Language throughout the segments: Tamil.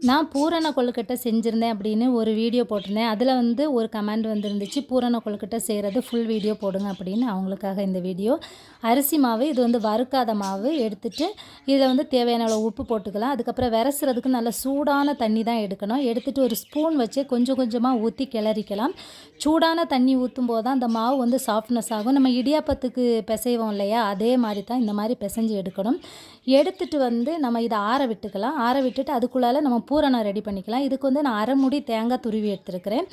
நான் பூரண கொழுக்கட்டை செஞ்சுருந்தேன் அப்படின்னு ஒரு வீடியோ போட்டிருந்தேன். அதில் வந்து ஒரு கமெண்ட் வந்துருந்துச்சு, பூரண கொழுக்கட்டை செய்கிறது ஃபுல் வீடியோ போடுங்க அப்படின்னு. அவங்களுக்காக இந்த வீடியோ. அரிசி மாவு இது வந்து வறுக்காத மாவு எடுத்துகிட்டு இதில் வந்து தேவையான அளவு உப்பு போட்டுக்கலாம். அதுக்கப்புறம் விரசுறதுக்கு நல்ல சூடான தண்ணி தான் எடுக்கணும். எடுத்துகிட்டு ஒரு ஸ்பூன் வச்சு கொஞ்சம் கொஞ்சமாக ஊற்றி கிளறிக்கலாம். சூடான தண்ணி ஊற்றும் போது தான் அந்த மாவு வந்து சாஃப்ட்னஸ் ஆகும். நம்ம இடியாப்பத்துக்கு பிசைவோம் இல்லையா, அதே மாதிரி தான் இந்த மாதிரி பிசைஞ்சு எடுக்கணும். எடுத்துகிட்டு வந்து நம்ம இதை ஆற விட்டுக்கலாம். ஆற விட்டுட்டு அதுக்குள்ளால நம்ம பூரணம் ரெடி பண்ணிக்கலாம். இதுக்கு வந்து நான் அரை மூடி தேங்காய் துருவி எடுத்துருக்கிறேன்.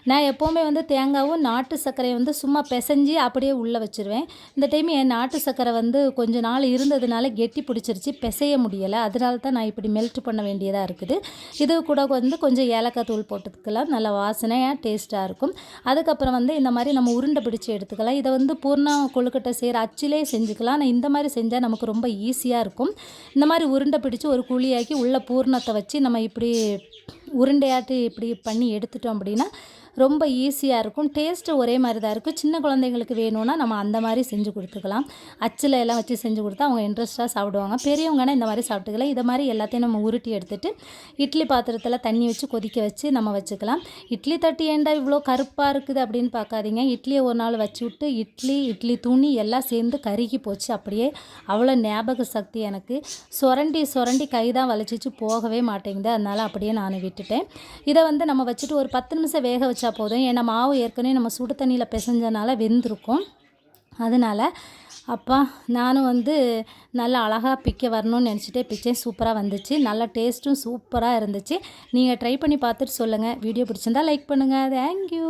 நான் எப்போவுமே வந்து தேங்காவும் நாட்டு சர்க்கரையை வந்து சும்மா பிசைஞ்சு அப்படியே உள்ளே வச்சுருவேன். இந்த டைம் என் நாட்டு சர்க்கரை வந்து கொஞ்ச நாள் இருந்ததுனால கெட்டி பிடிச்சிருச்சு, பிசைய முடியலை. அதனால தான் நான் இப்படி மெல்ட் பண்ண வேண்டியதாக இருக்குது. இது கூட வந்து கொஞ்சம் ஏலக்காய் தூள் போட்டுக்கலாம், நல்ல வாசனையாக டேஸ்ட்டாக இருக்கும். அதுக்கப்புறம் வந்து இந்த மாதிரி நம்ம உருண்டை பிடிச்சி எடுத்துக்கலாம். இதை வந்து பூர்ணம் கொழுக்கட்டை செய்கிற அச்சிலே செஞ்சுக்கலாம். ஆனால் இந்த மாதிரி செஞ்சால் நமக்கு ரொம்ப ஈஸியாக இருக்கும். இந்த மாதிரி உருண்டை பிடிச்சி ஒரு குழியாக்கி உள்ள பூர்ணத்தை வச்சு நம்ம இப்படி உருண்டையாட்டு இப்படி பண்ணி எடுத்துட்டோம் அப்படின்னா ரொம்ப ஈஸியாக இருக்கும். டேஸ்ட்டு ஒரே மாதிரி தான் இருக்கும். சின்ன குழந்தைங்களுக்கு வேணும்னா நம்ம அந்த மாதிரி செஞ்சு கொடுத்துக்கலாம். அச்சில் எல்லாம் வச்சு செஞ்சு கொடுத்தா அவங்க இன்ட்ரெஸ்ட்டாக சாப்பிடுவாங்க. பெரியவங்கன்னா இந்த மாதிரி சாப்பிட்டுக்கலாம். இதை மாதிரி எல்லாத்தையும் நம்ம உருட்டி எடுத்துகிட்டு இட்லி பாத்திரத்தில் தண்ணி வச்சு கொதிக்க வச்சு நம்ம வச்சுக்கலாம். இட்லி தட்டு ஏண்டா இவ்வளோ கருப்பாக இருக்குது அப்படின்னு பார்க்காதீங்க. இட்லியை ஒரு நாள் வச்சு விட்டு இட்லி துணி எல்லாம் சேர்ந்து கருகி போச்சு. அப்படியே அவ்வளோ ஞாபக சக்தி எனக்கு. சுரண்டி கை தான் வலிச்சிச்சு, போகவே மாட்டேங்குது. அதனால் அப்படியே நான் விட்டுட்டேன். இதை வந்து நம்ம வச்சுட்டு ஒரு 10 நிமிஷம் வேக வச்சா போதும். ஏன்னா மாவு ஏற்கனவே நம்ம சுடு தண்ணியில் பிசைஞ்சனால வெந்திருக்கும். அதனால் அப்பா நானும் வந்து நல்லா அழகாக பிக்க வரணும்னு நினச்சிட்டே பிச்சேன். சூப்பராக வந்துச்சு. நல்ல டேஸ்ட்டும் சூப்பராக இருந்துச்சு. நீங்கள் ட்ரை பண்ணி பார்த்துட்டு சொல்லுங்கள். வீடியோ பிடிச்சிருந்தா லைக் பண்ணுங்கள். தேங்க்யூ.